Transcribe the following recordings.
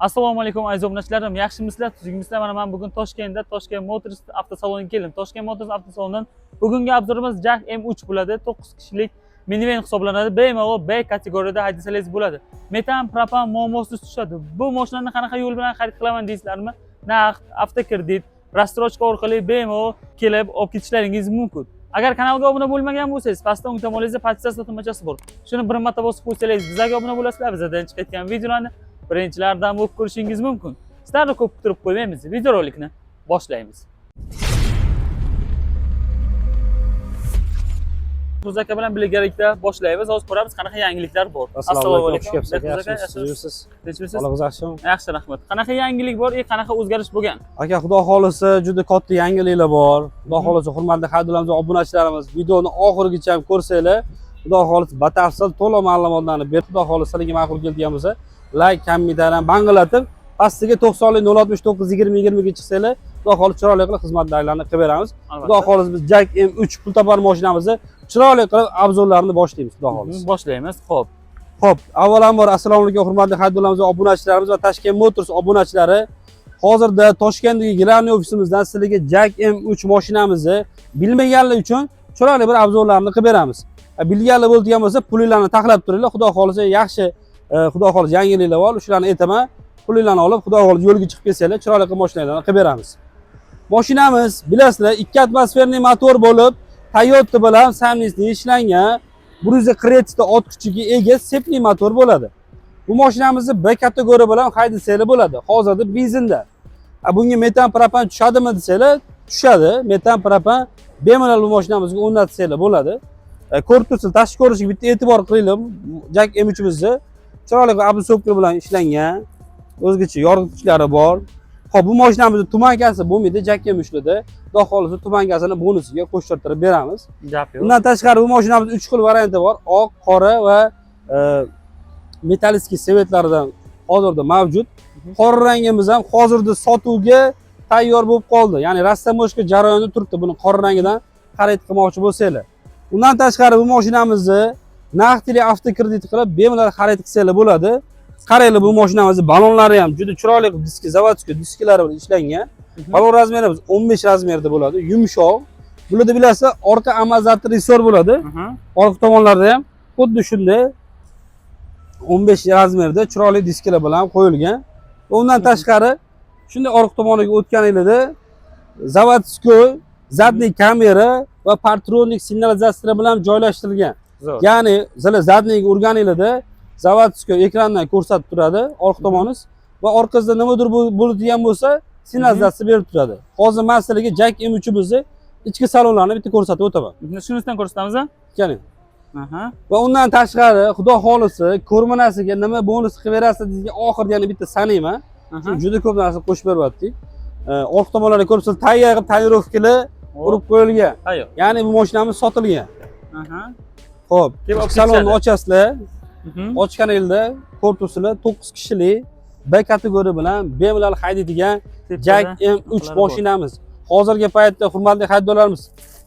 Assalomu alaykum aziz obunachilarim, yaxshimisizlar? Tuzukmisizlar? Mana men bugun Toshkentda Toshkent Motors avtosaloniga keldim. Toshkent Motors avtosalonidan bugungi obzorimiz Jag M3 bo'ladi. 9 kishilik minivan hisoblanadi. BMW B kategoriyada haydasangiz bo'ladi. Metan, propan muammosiz tushadi. Bu mashinani qanaqa yo'l bilan xarid qilaman deysizlarmi? Naqd, avtokredit, rastrojka orqali BMW kelib olib ketishlaringiz mumkin. Agar kanalga obuna bo'lmagan bo'lsangiz, pastda o'ng tomoningizda podpisatsiya tugmachasi bor. Shuni bir marta bosib qo'ysangiz, bizga obuna bo'lasizlar. Bizdan chiqayotgan videolarni birinchilardan bo'lib ko'rishingiz mumkin. Sizlarni ko'p kuttirib qo'ymaymiz. Videorolikni boshlaymiz. Aka bilan birgalikda boshlaymiz. Hozir ko'ramiz qanaqa yangiliklar bor. Assalomu alaykum. Yaxshimisiz? Yaxshi, rahmat. Qanaqa yangilik bor, qanaqa o'zgarish bo'lgan? Aka, xudo xolisa juda katta yangiliklar bor. Xudo xolisa hurmatli haydovchilarimiz, obunachilarimiz videoni oxirigacha ko'rsanglar, xudo xolisa batafsil to'liq ma'lumotlarni berib, xudo xolisa sizlarga ma'qul kelgan bo'lsa, like, kommentariyalarni banglatib, pastiga 90lik 069 20 20 ga chiqsanglar, xudo xolisa chiroyli qilib xizmatlarni qilib beramiz. Xudo xolisa biz Jag M3 pultopar mashinamizni chiroyli qilib obzorlarni boshlaymiz, xudo xolisa. Boshlaymiz. Xo'p, avvalambor assalomu alaykum hurmatli haydovchilarimiz, obunachilarimiz va Toshkent Motors obunachilari. Hozirda Toshkentdagi Gilani ofisimizdan sizlarga Jag M3 mashinamizni bilmaganlar uchun chiroyli bir obzorlarni qilib beramiz. Bilganlar bo'ladigan bo'lsa, pulinglarni taxlab turinglar. Xudo xolisa yaxshi, xudo xolisa yangiliklar bor. Shularni aytaman. Pulinglarni olib, xudo xolisa yo'lga chiqib kelsanglar, chiroyli qilib mashinalarni qilib beramiz. Mashinamiz, bilasizlar, 2 atmosferli motor bo'lib, Toyota bilan samimiy ishlangan 140 ta ot kuchiga ega sepli motor bo'ladi. Bu mashinamizni B kategoriya bilan haydasanglar bo'ladi. Hozirda benzinda. Bunga metan propan tushadimi desanglar, tushadi. Metan propan bemalol bu mashinamizga o'rnatsanglar bo'ladi. Ko'rib turibsiz, tashqi ko'rinishiga bitta e'tibor qilinglar. Jag M3mizni chiroyli obsopka bilan ishlangan. O'zgacha yorg'ichlari bor. Xo'p, bu mashinamizda tumankasi bo'lmaydi, Jag M3larda. Xudo xolisa tumankasini bonusiga qo'shtirib beramiz. Gap yo'q. Bundan tashqari bu mashinamizda 3 xil varianti bor. Oq, qora va metallический svetlaridan hozirda mavjud. Qora rangimiz ham hozirda sotuvga tayyor bo'lib qoldi. Ya'ni rastamojka jarayonida turibdi. Buni qora rangidan xarid qilmoqchi bo'lsanglar. Undan tashqari bu mashinamizni naqdli avtokredit qilib bemalol xarid qilsanglar bo'ladi. Qaranglar, bu mashinamizni balonlari ham juda chiroyli diski, zavodskiy disklari bilan ishlangan. Balon razmerimiz 15 razmerda bo'ladi, yumshoq. Bularda bilasizlar, orqa amortizator bo'ladi. Orqa tomonlarda ham xuddi shunday 15 razmerda chiroyli disklar bilan qo'yilgan. Undan tashqari shunday orqa tomoniga o'tganingizda zavodskiy zadniy kamera va partronik signalizatsiya bilan joylashtirilgan. Ya'ni sizlar zadniyga urganingizda zavodskiy ekrandan ko'rsatib turadi orqa tomoningiz va orqasida nimadir bo'ladigan bo'lsa, signalizatsiya berib turadi. Hozir men sizlarga Jag M3mizni ichki salonlarini bitta ko'rsatib o'taman. Shunisidan ko'rsatamiz a? Keling. Va undan tashqari, xudo xolisa, ko'rmanasiga nima bonus qilib berasiz degan oxirida yana bitta sanayman. Juda ko'p narsa qo'shib beryaptik. Orqa tomonlarga ko'rsangiz, tayyor qilib tonirovkalar urib qo'yilgan. Ya'ni bu mashinamiz sotilgan. Xo'p, salonni ochasizlar. Ochganingizda ko'rib turibsizlar, 9 kishilik B kategoriya bilan bemalol haydaydigan Jag M3 mashinamiz. Hozirgi paytda hurmatli haydovchilarimiz,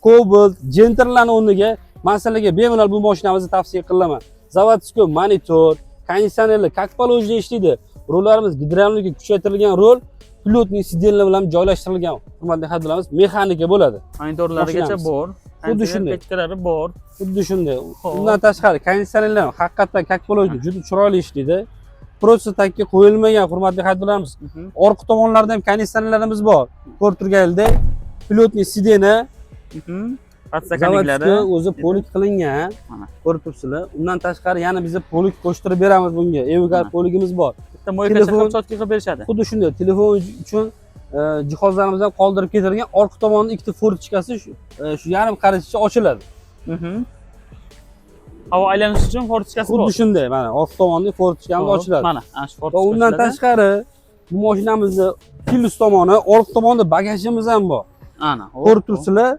Cobalt, Genterlarni o'rniga men sizlarga bemalol bu mashinamizni tavsiya qilaman. Zavodskiy monitor, konditsionerlar, как положено ishlaydi. Rollarimiz gidravlika kuchaytirilgan rol, pilotning sidenlar bilan joylashtirilgan. Hurmatli haydovchilarimiz, mexanika bo'ladi. Monitorlarigacha bor. Xuddi shunday. Pechkalari bor. Xuddi shunday. Undan tashqari konditsionerlar haqiqatan как положено juda chiroyli ishlaydi. Prosta takka qo'yilmagan hurmatli haydovchilarimiz. Orqa tomonlarda ham konditsionerlarimiz bor. Ko'rib turganingizdek, pilotning sideni, patsakaliklari o'zi polik qilingan. Ko'rib turibsizlar. Undan tashqari yana biz polik qo'shtirib beramiz bunga. Evigar poligimiz bor. Bitta moyka chaqib chotka qilib berishadi. Xuddi shunday. Telefon uchun jihozlarimizdan qoldirib ketilgan orqa tomonning ikkita fortichkasi shu yarim qarashgacha ochiladi. Havo aylanish uchun fortichkasi bor. Xuddi shunday, mana orqa tomonning fortichkasi ochiladi. Mana, shu fortichka. Va undan tashqari bu mashinamizni plus tomoni, orqa tomonda bagajimiz ham bor. Ana, ko'rib turibsizlar,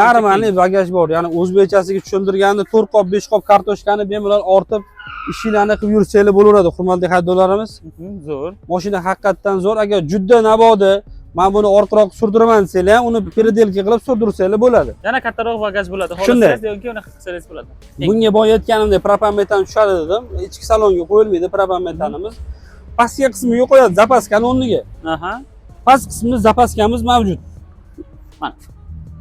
normalniy bagaj bor. Ya'ni o'zbekchasiga tushuntirganda 4 qop, 5 qop kartoshkani bemalol ortib ishinglarni qilib yursanglar bo'laveradi, hurmatli haydovchilarimiz. Zo'r. Mashina haqiqatan zo'r. Agar juda nabodi men buni orqaroq surdiraman desanglar, uni predelka qilib surdirsanglar bo'ladi. Yana kattaroq bagaj bo'ladi. Xohlasangiz yoki uni qilsangiz bo'ladi. Bunga boya aytganimdek propan metan tushadi dedim. Ichki salonga qo'yilmaydi propan metanimiz. pastki qismiga qo'yadi zapaskani o'rniga. Aha. Past qismida zapaskamiz mavjud. Mana.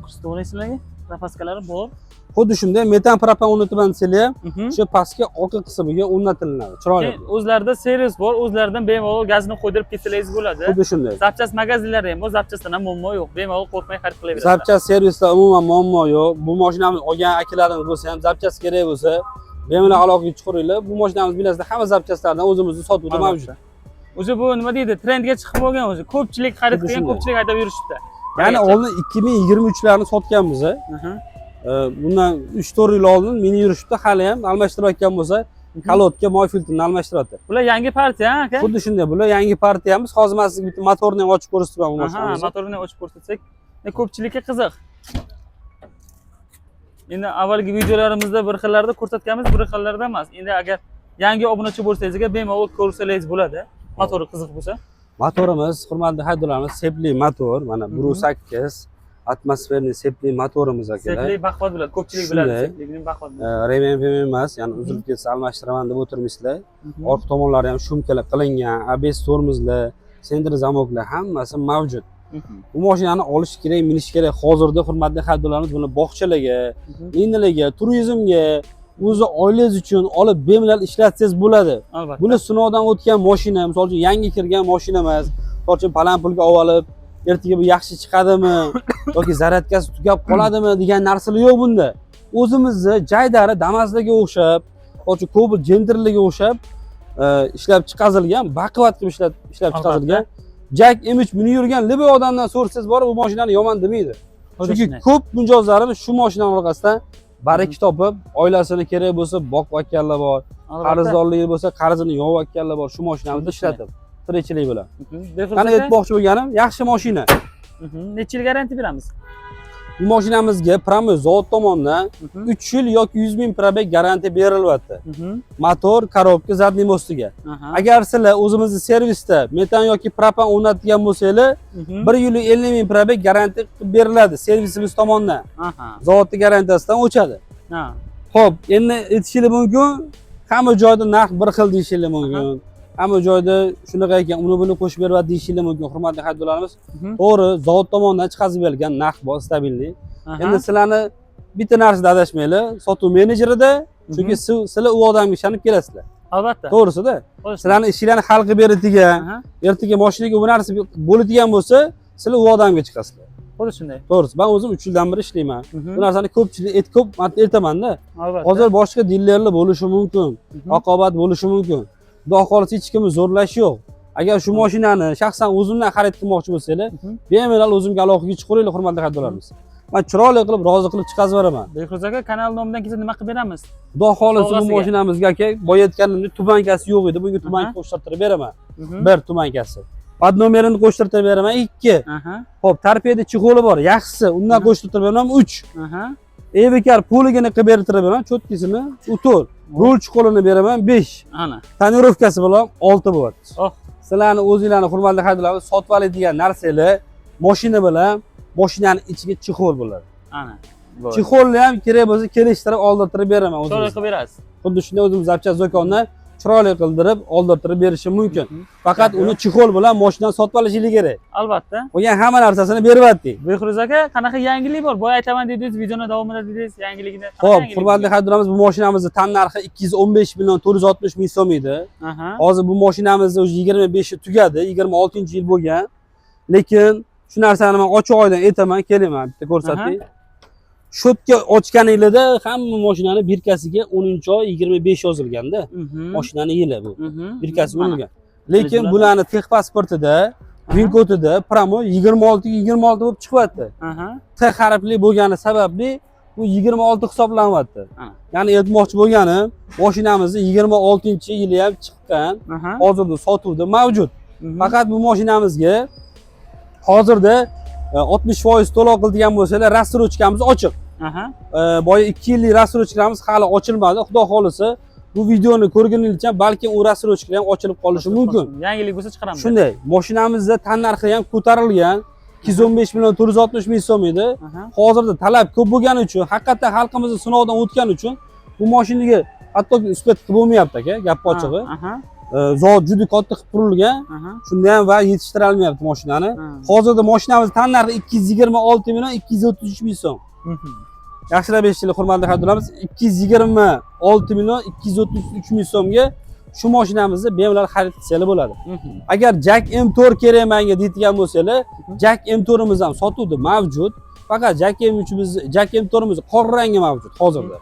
Ko'rsatib sizlarga. Zapaskalari bor. Xuddi shunday metan propan o'rnatilmasi ham Mhm. shu pastki orqa qismiga o'rnatilinadi. Chiroyli. Keyin o'zlarida servis bor, o'zlaridan bemalol gazni qo'ydirib ketsangiz bo'ladi. Xuddi shunday. Zapchast magazinlari ham bor, zapchastdan ham muammo yo'q. Bemalol qo'rqmay xarid qilaverasiz. Zapchast servisda umuman muammo yo'q. Bu mashinamiz olgan akalarimiz bo'lsa ham zapchast kerak bo'lsa, bemalol aloqaga chiqaringlar. Bu mashinamiz bilasizlar, hamma zapchastlardan o'zimizning sotuvda mavjud. O'zi bu nima deydi? Trendga chiqib bo'lgan o'zi. Ko'pchilik xarid Xuddi qilgan, shunday. ko'pchilik haydab yurishibdi. Ya'ni oldin 2023larni sotganmiz. Aha. Bundan 3-4 yil oldin meni yurishibdi, hali ham almashtirayotgan bo'lsa, kolodga moy filtrini almashtiryapti. Bular yangi partiya, aka? Xuddi shunday, bular yangi partiyamiz. Hozir men sizga bitta motorni ham ochib ko'rsataman bu Aha, mashinamizni. motorini ochib ko'rsatsak, ko'pchilikka qiziq. Endi avvalgi videolarimizda bir xillarda ko'rsatganmiz, bir xillarda emas. Endi agar yangi obunachi bo'lsangizga bemalol ko'rsangiz bo'ladi. Motori qiziq bo'lsa. Motorimiz, hurmatli haydovchilarimiz, sepli motor, mana 1.8 atmosferli sepli motorimiz akalar. Sepli baquvvat bo'ladi, ko'pchilik biladi, Shunday. seplikni baquvvat. Rem emas, ya'ni uzilib ketsa almashtiraman deb o'tirmisizlar. Orqa tomonlari ham shumkalar qilingan, ABS tormozlar, sentr zamoklar hammasi mavjud. Bu mashinani olish kerak, minish kerak. Hozirda hurmatli haydovchilarimiz buni bog'chalarga, indilarga, turizmga, o'zi oilangiz uchun olib bemalol ishlatsangiz bo'ladi. Albatta. Buni sinovdan o'tgan mashina, misol uchun yangi kirgan mashina emas. Misol uchun baland pulga olib, ertaga bu yaxshi chiqadimi yoki zaryadkasi tugab qoladimi degan narsalar yo'q bunda. O'zimizni jaydari Damaslarga o'xshab, misol uchun Cobalt Genderlarga o'xshab ishlab chiqarilgan, baquvvat qilib ishlab chiqarilgan. Jack M3 buni yurgan libe odamdan so'rasangiz bor, bu mashinani yomon demaydi. Chunki ko'p mijozlarimiz shu mashinaning orqasidan baraka topib, oilasini kerak bo'lsa boqayotganlar bor, qarzdorligi bo'lsa qarzini yopayotganlar bor, shu mashinamizni ishlatib, tirikchilik bilan. Qani aytmoqchi bo'lganim, yaxshi mashina. Necha yil garantiya beramiz? Bu mashinamizga promoy zavod tomonidan 3 yil yoki 100 ming probeg garantiya berilyapti. Motor, korobka, zadniy mostiga. Agar sizlar o'zimizning servisda metan yoki propan o'rnatgan bo'lsangiz, 1 yil 50 ming probeg garantiya beriladi servisimiz tomonidan. Zavodning garantiyasidan o'chadi. Xo'p, endi aytishingiz mumkin, hamma joyda narx bir xil deyishingiz mumkin. Hamma joyda shunaqa ekan, uni buni qo'shib beryapti deyishingiz mumkin, hurmatli haydovchilarimiz. To'g'ri, zavod tomonidan chiqazib berilgan narx bor, stabillik. Endi sizlarni bitta narsada adashmanglar, sotuv menejerida, chunki sizlar u odamga ishonib kelasizlar. Albatta. To'g'risida. Sizlarni ishinglarni hal qilib beradigan, ertaga moshinaga bu narsa bo'ladigan bo'lsa, sizlar u odamga chiqasizlar. Xuddi shunday. To'g'risi, men o'zim 3 yildan beri ishlayman. Bu narsani ko'pchilik ko'p marta aytaman-da. Albatta. Hozir boshqa dilerlar bo'lishi mumkin, raqobat bo'lishi mumkin. Xudo xolisa hech kimni zo'rlash yo'q. Agar shu mashinani shaxsan o'zimdan xarid qilmoqchi bo'lsanglar, bemalol o'zimga aloqaga chiqaringlar, hurmatli haydovchilarimiz. Men chiroyli qilib, rozi qilib chiqazib beraman. Behruz aka, kanal nomidan kelsa nima qilib beramiz? Xudo xolisa bu mashinamizga aka, boya aytganimdek tubankasi yo'q edi. Bunga tubanka qo'shtirib beraman. 1 tubankasi. Pod nomerini qo'shtirib beraman 2. Xo'p, tarpiyada chexoli bor. Yaxshisi, undan qo'shtirib beraman 3. Ebekar puligini qilib berib beraman, cho'tkisini 4. Rul chexolini beraman 5. Ana. Tonirovkasi bilan 6 bo'lyapti. Oh. Sizlarni o'zinglarni hurmatli haydovchilar sotib oladigan narsalar mashina bilan mashinaning ichiga chexol bo'ladi. Ana. Chexolni ham kerak bo'lsa kelishtirib oldirtirib beraman o'zim. Chiroyli qilib berasiz. Xuddi shunday o'zimiz zapchast do'kondan chiroyli qildirib oldirtirib berishim mumkin. Faqat uni chexol bilan mashinani sotib olishingiz kerak. Albatta. Qolgan hamma narsasini beryapti. Behruz aka, qanaqa yangilik bor? Boya aytaman dedingiz, videoni davomida dedingiz, yangiligini. Xo'p, hurmatli haydovchilarimiz, bu mashinamizni tan narxi 215 million 460 ming so'm edi. Hozir bu mashinamizni o'zi 25 tugadi, 26-yil bo'lgan. Lekin shu narsani men ochiq oydan aytaman, keling men bitta ko'rsatay. Shotga ochganingizda hamma mashinani birkasiga 10-oy 25 yozilganda, mashinaning yili bu. Birkasi bo'lgan. Lekin bularni texpasportida, VIN-kodida promo 26 bo'lib chiqyapti. T harfli bo'lgani sababli bu 26 hisoblanyapti. Ya'ni aytmoqchi bo'lganim, mashinamizni 26-yili ham chiqqan, hozirda sotuvda mavjud. Faqat bu mashinamizga hozirda 60% to'lov qiladigan bo'lsalar, rassrochkamiz ochiq. Boya 2 yillik rassrochkamiz hali ochilmadi. Xudo xolisa bu videoni ko'rganingizcha balki u rassrochka ham ochilib qolishi mumkin. Yangilik bo'lsa chiqaramiz. Shunday. Mashinamizda tan narxi ham ko'tarilgan. 215 million 460 ming so'm edi. Hozirda talab ko'p bo'lgani uchun, haqiqatan xalqimizni sinovdan o'tgani uchun bu mashinaga hatto isbot qilib bo'lmayapti aka, gap ochig'i. Zot juda katta qilib qurilgan. Aha. Shunda ham va yetishtirib olmayapti mashinani. Hozirda mashinamiz tan narxi 226 million 233 ming so'm. Yaxshilab eshitinglar, hurmatli xaridorlarimiz, 226 million 233 ming so'mga shu mashinamizni bemalol xarid qilsanglar bo'ladi. Agar Jack M4 kerak menga deydigan bo'lsanglar, Jack M4'imiz ham sotuvda mavjud. Faqat Jack M4'imiz qora rangi mavjud hozirda.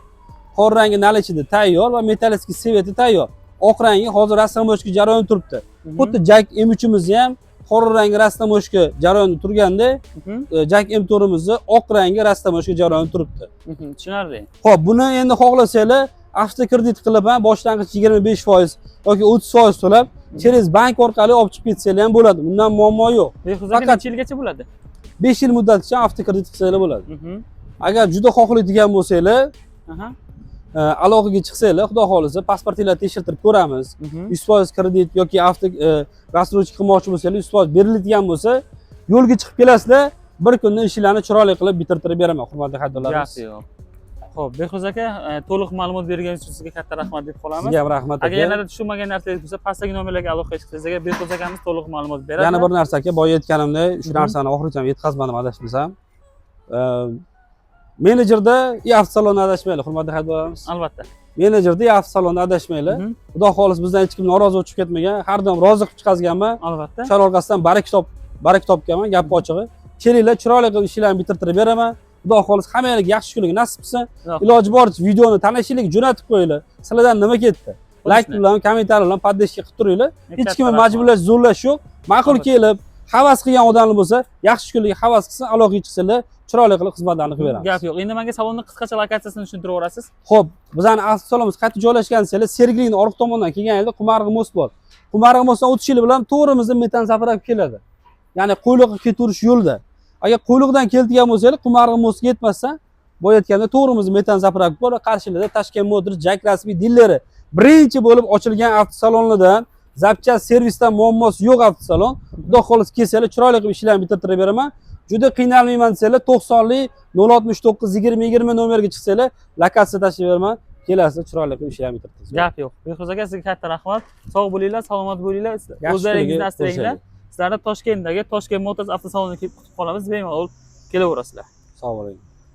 Qora rangi nalichida tayyor va metallический sveti tayyor. Oq rangi hozir rastamyoshka jarayon turibdi. Xuddi Jack M3'imizni ham qora rangi rastamyoshka jarayonda turganda, Jack M4'imizni oq rangi rastamyoshka jarayonda turibdi. Tushunarli. Xo'p, buni endi xohlasanglar, avtokredit qilib ham boshlang'ich 25% yoki 30% to'lab, через bank orqali olib chiqib ketsanglar ham bo'ladi. Bundan muammo yo'q. Faqat necha yilgacha bo'ladi? 5 yil muddatgacha avtokredit qilsanglar bo'ladi. Agar juda xohlaydigan bo'lsanglar, aloqaga chiqsanglar, xudo xolisa, pasportingizni tekshirtirib ko'ramiz. 100% kredit yoki rastrojka qilmoqchi bo'lsanglar, 100% beriladigan bo'lsa, yo'lga chiqib kelasizlar, bir kunda ishlarni chiroyli qilib bitirtirib beraman, hurmatli xaridorlarimiz. Yo'q. Xo'p, Behruz aka, to'liq ma'lumot berganingiz uchun sizga katta rahmat deb qolamiz. Sizga ham rahmat aka. Agar yanada tushunmagan narsangiz bo'lsa, pastdagi nomerlarga aloqaga chiqsangiz, Behruz akamiz to'liq ma'lumot beradi. Yana bir narsa aka, boya aytganimdek, shu narsani oxirigacha yetkazmadim adashmasam. Menejerda avtosalonda adashmaylar, hurmatli xaridorlarimiz. Albatta. Menejerda avtosalonda adashmaylar. Xudo xolis bizdan hech kim norozi bo'lib ketmagan. Har doim rozi qilib chiqazganman. Albatta. Shar orqasidan barak topganman, gap ochig'i. Kelinglar, chiroyli qilib ishlarni bitirtirib beraman. Xudo xolis hammaga yaxshi kunlik nasib qilsin. Iloji boricha videoni tanishinglar, jo'natib qo'yinglar. Sizlardan nima ketdi? Like bilan, kommentariy bilan poddesh qilib turinglar. Hech kimni majburlash, zo'rlash yo'q. Ma'qul kelib, havas qilgan odamlar bo'lsa, yaxshi kunlik havas qilsin, aloqaga chiqsinlar. Chiroyli qilib xizmatlarni qilib beramiz. Gap yo'q. Endi menga salonni qisqacha lokatsiyasini tushuntirib o'rasiz. Xo'p, bizning avtosalonimiz qayerda joylashgan desanglar, Sergelning orqa tomonidan kelgan yerda Qumarg'i most bor. Qumarg'i mostdan o'tish yo'li bilan to'g'rimizda metan zapravka keladi. Ya'ni Qo'yliqqa ketaverish yo'lda. Agar Qo'yliqdan keladigan bo'lsanglar, Qumarg'i mostga yetmasdan, boya aytganda to'g'rimizda metan zapravka bor va qarshilarda Toshkent Motors Jack rasmiy dilleri. Birinchi bo'lib ochilgan avtosalonlardan, zapchast servisdan muammosi yo'q avtosalon. Xudo xolis kelsanglar, chiroyli qilib ishlarni bitirtirib beraman. Juda qiynalmayman desanglar, 90lik 069 20 20 nomerga chiqsanglar, lokatsiya tashlab beraman. Kelasizlar, chiroyli qilib ishlarni bitirtirsiz. Gap yo'q. Behruz aka, sizga katta rahmat. Sog' bo'linglar, salomat bo'linglar. O'zlaringizni asranglar. Sizlarni Toshkentdagi Toshkent Motors avtosaloniga kelib kutib qolamiz. Bemalol kelaverasizlar. Sog' bo'ling.